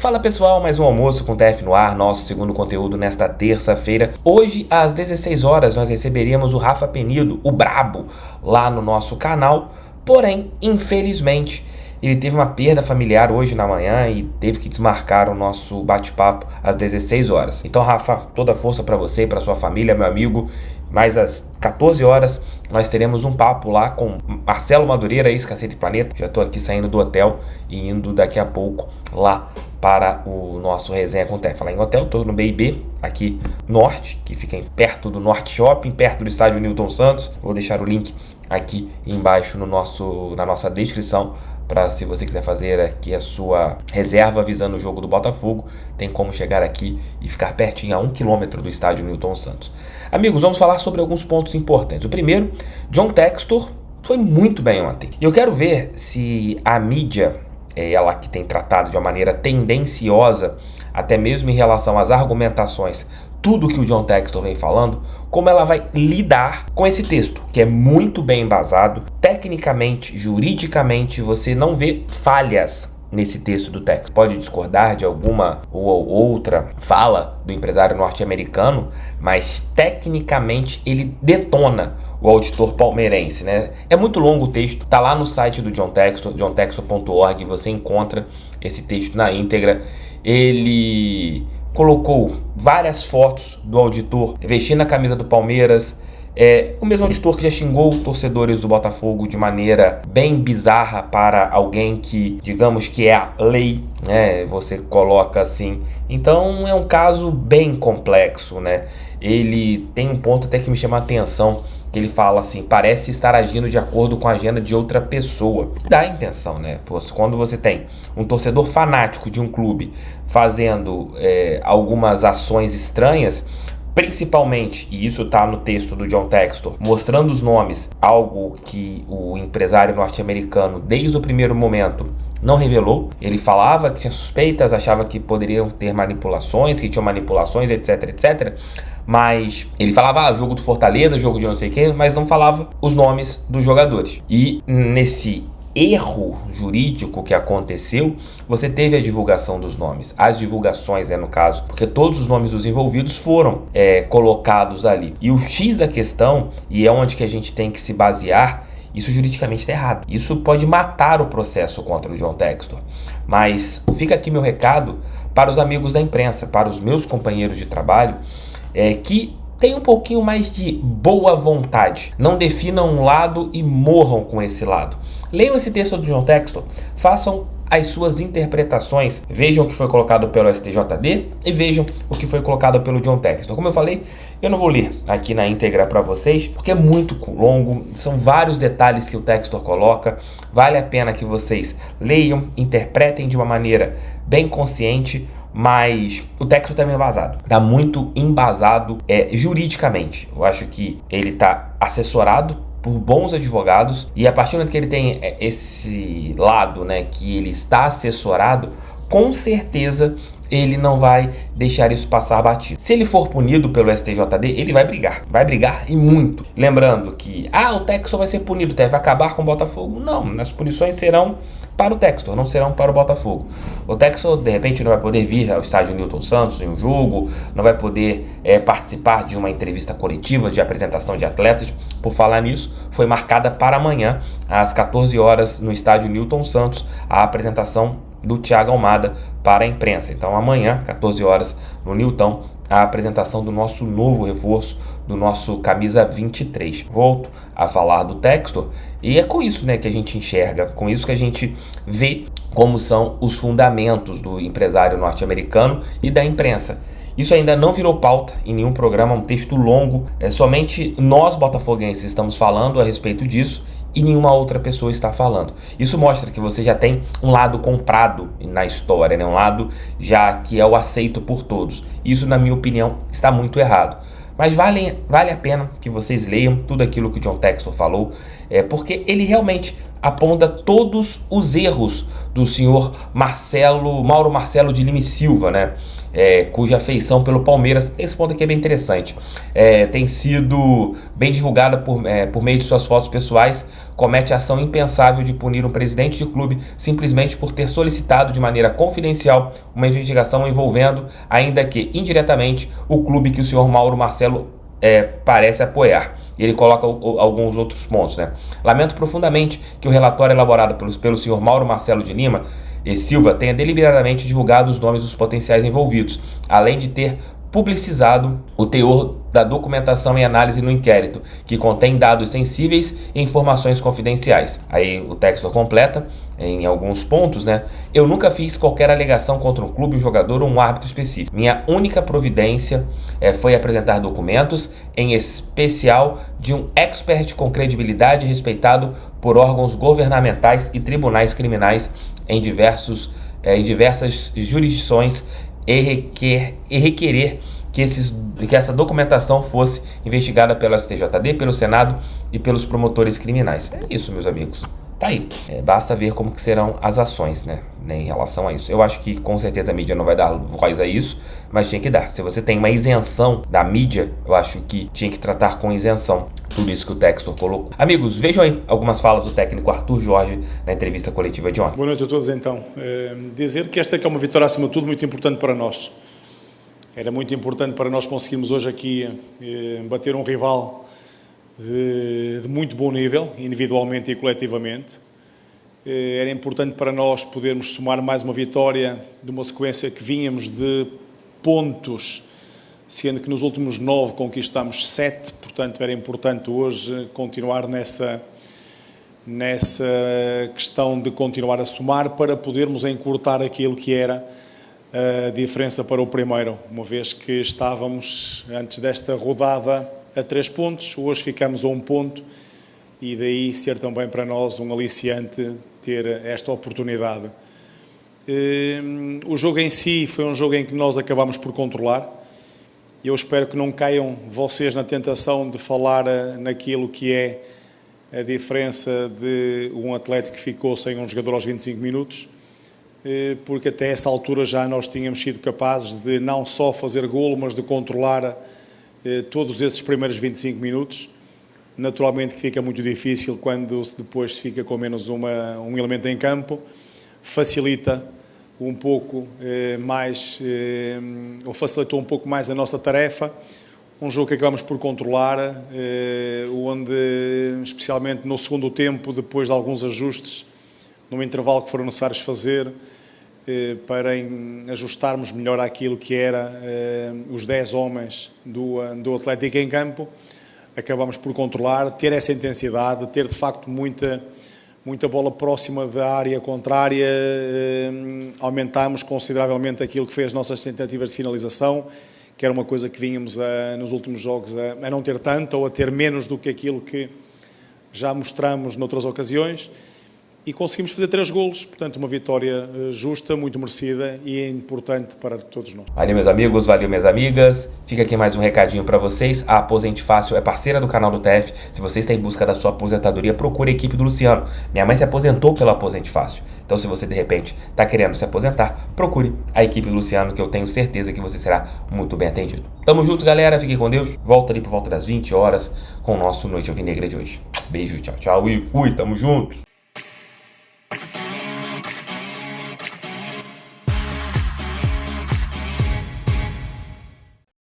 Fala pessoal, mais um almoço com TF no ar, nosso segundo conteúdo nesta terça-feira. Hoje, às 16 horas, nós receberíamos o Rafa Penido, o Brabo, lá no nosso canal. Porém, infelizmente, ele teve uma perda familiar hoje na manhã e teve que desmarcar o nosso bate-papo às 16 horas. Então, Rafa, toda a força para você e para sua família, meu amigo. Mas às 14 horas nós teremos um papo lá com Marcelo Madureira, ex-Cacete Planeta. Já estou aqui saindo do hotel e indo daqui a pouco lá para o nosso Resenha com TF. Falar em hotel, estou no BIB, aqui norte, que fica perto do Norte Shopping, perto do estádio Newton Santos. Vou deixar o link aqui embaixo na nossa descrição, para se você quiser fazer aqui a sua reserva visando o jogo do Botafogo, tem como chegar aqui e ficar pertinho a 1 km do estádio Newton Santos. Amigos, vamos falar sobre alguns pontos importantes. O primeiro, John Textor foi muito bem ontem. E eu quero ver se a mídia, ela que tem tratado de uma maneira tendenciosa, até mesmo em relação às argumentações, tudo que o John Textor vem falando, como ela vai lidar com esse texto, que é muito bem embasado. Tecnicamente, juridicamente, você não vê falhas nesse texto do Textor. Pode discordar de alguma ou outra fala do empresário norte-americano, mas tecnicamente ele detona o auditor palmeirense, né? É muito longo o texto, tá lá no site do John Textor, johntextor.org, você encontra esse texto na íntegra. Ele colocou várias fotos do auditor vestindo a camisa do Palmeiras, o mesmo auditor que já xingou torcedores do Botafogo de maneira bem bizarra para alguém que, digamos que é a lei, né? Você coloca assim. Então é um caso bem complexo, né? Ele tem um ponto até que me chama a atenção, que ele fala assim: parece estar agindo de acordo com a agenda de outra pessoa. Dá a intenção, né? Quando você tem um torcedor fanático de um clube fazendo algumas ações estranhas, principalmente, e isso está no texto do John Textor, mostrando os nomes, algo que o empresário norte-americano, desde o primeiro momento, não revelou. Ele falava que tinha suspeitas, achava que poderiam ter manipulações, que tinham manipulações, etc, etc. Mas ele falava, jogo do Fortaleza, jogo de não sei quem, mas não falava os nomes dos jogadores. E nesse erro jurídico que aconteceu, você teve a divulgação dos nomes, as divulgações, no caso, porque todos os nomes dos envolvidos foram colocados ali. E o X da questão, e é onde que a gente tem que se basear, isso juridicamente está errado. Isso pode matar o processo contra o John Textor. Mas fica aqui meu recado para os amigos da imprensa, para os meus companheiros de trabalho, que tem um pouquinho mais de boa vontade. Não definam um lado e morram com esse lado. Leiam esse texto do John Textor, façam as suas interpretações, vejam o que foi colocado pelo STJD e vejam o que foi colocado pelo John Textor. Como eu falei, eu não vou ler aqui na íntegra para vocês, porque é muito longo, são vários detalhes que o Textor coloca. Vale a pena que vocês leiam, interpretem de uma maneira bem consciente, mas o texto está meio embasado, está muito embasado juridicamente. Eu acho que ele está assessorado por bons advogados, e a partir do momento que ele tem esse lado, né, que ele está assessorado, com certeza ele não vai deixar isso passar batido. Se ele for punido pelo STJD, ele vai brigar e muito. Lembrando que, o Textor vai ser punido, vai acabar com o Botafogo. Não, as punições serão para o Textor, não serão para o Botafogo. O Textor, de repente, não vai poder vir ao estádio Newton Santos em um jogo, não vai poder participar de uma entrevista coletiva de apresentação de atletas. Por falar nisso, foi marcada para amanhã, às 14 horas, no estádio Newton Santos, a apresentação do Thiago Almada para a imprensa. Então amanhã, 14 horas, no Newton, a apresentação do nosso novo reforço, do nosso camisa 23. Volto a falar do Textor, e é com isso, né, que a gente enxerga, com isso que a gente vê como são os fundamentos do empresário norte-americano e da imprensa. Isso ainda não virou pauta em nenhum programa, um texto longo, somente nós botafoguenses estamos falando a respeito disso, e nenhuma outra pessoa está falando. Isso mostra que você já tem um lado comprado na história, né? Um lado já que é o aceito por todos. Isso, na minha opinião, está muito errado. Mas vale a pena que vocês leiam tudo aquilo que o John Textor falou, porque ele realmente aponta todos os erros do senhor Mauro Marcelo de Lima e Silva, né? cuja afeição pelo Palmeiras, esse ponto aqui é bem interessante, tem sido bem divulgada por meio de suas fotos pessoais, comete a ação impensável de punir um presidente de clube simplesmente por ter solicitado de maneira confidencial uma investigação envolvendo, ainda que indiretamente, o clube que o senhor Mauro Marcelo parece apoiar. E ele coloca alguns outros pontos, né? Lamento profundamente que o relatório elaborado pelo senhor Mauro Marcelo de Lima e Silva tenha deliberadamente divulgado os nomes dos potenciais envolvidos, além de ter publicizado o teor da documentação e análise no inquérito, que contém dados sensíveis e informações confidenciais. Aí o texto completa em alguns pontos, né? Eu nunca fiz qualquer alegação contra um clube, um jogador ou um árbitro específico. Minha única providência foi apresentar documentos, em especial de um expert com credibilidade respeitado por órgãos governamentais e tribunais criminais em diversas jurisdições e requerer que essa documentação fosse investigada pelo STJD, pelo Senado e pelos promotores criminais. É isso, meus amigos. Tá aí. Basta ver como que serão as ações, né, em relação a isso. Eu acho que com certeza a mídia não vai dar voz a isso, mas tinha que dar. Se você tem uma isenção da mídia, eu acho que tinha que tratar com isenção tudo isso que o Textor colocou. Amigos, vejam aí algumas falas do técnico Arthur Jorge na entrevista coletiva de ontem. Boa noite a todos, então. Dizer que esta é uma vitória, acima de tudo, muito importante para nós. Era muito importante para nós conseguirmos hoje aqui bater um rival de muito bom nível, individualmente e coletivamente. Era importante para nós podermos somar mais uma vitória de uma sequência que vínhamos de pontos, sendo que nos últimos 9 conquistámos 7, portanto era importante hoje continuar nessa questão de continuar a somar para podermos encurtar aquilo que era a diferença para o primeiro, uma vez que estávamos antes desta rodada a 3 pontos, hoje ficamos a 1 ponto e daí ser também para nós um aliciante ter esta oportunidade. O jogo em si foi um jogo em que nós acabamos por controlar e eu espero que não caiam vocês na tentação de falar naquilo que é a diferença de um atleta que ficou sem um jogador aos 25 minutos, porque até essa altura já nós tínhamos sido capazes de não só fazer golo, mas de controlar todos esses primeiros 25 minutos. Naturalmente que fica muito difícil quando depois se fica com menos um elemento em campo, facilita um pouco mais, ou facilitou um pouco mais a nossa tarefa, um jogo que acabamos por controlar, onde, especialmente no segundo tempo, depois de alguns ajustes, no intervalo que foram necessários fazer, para ajustarmos melhor àquilo que era os 10 homens do Atlético em campo, acabamos por controlar, ter essa intensidade, ter de facto muita bola próxima da área contrária, aumentámos consideravelmente aquilo que foi as nossas tentativas de finalização, que era uma coisa que vínhamos nos últimos jogos a não ter tanto ou a ter menos do que aquilo que já mostramos noutras ocasiões. E conseguimos fazer 3 golos, portanto uma vitória justa, muito merecida e é importante para todos nós. Valeu, meus amigos, valeu, minhas amigas. Fica aqui mais um recadinho para vocês. A Aposente Fácil é parceira do canal do TF. Se você está em busca da sua aposentadoria, procure a equipe do Luciano. Minha mãe se aposentou pela Aposente Fácil. Então, se você de repente está querendo se aposentar, procure a equipe do Luciano, que eu tenho certeza que você será muito bem atendido. Tamo juntos, galera. Fiquem com Deus. Volto ali por volta das 20 horas com o nosso Noite Alvinegra de hoje. Beijo, tchau, tchau e fui. Tamo juntos.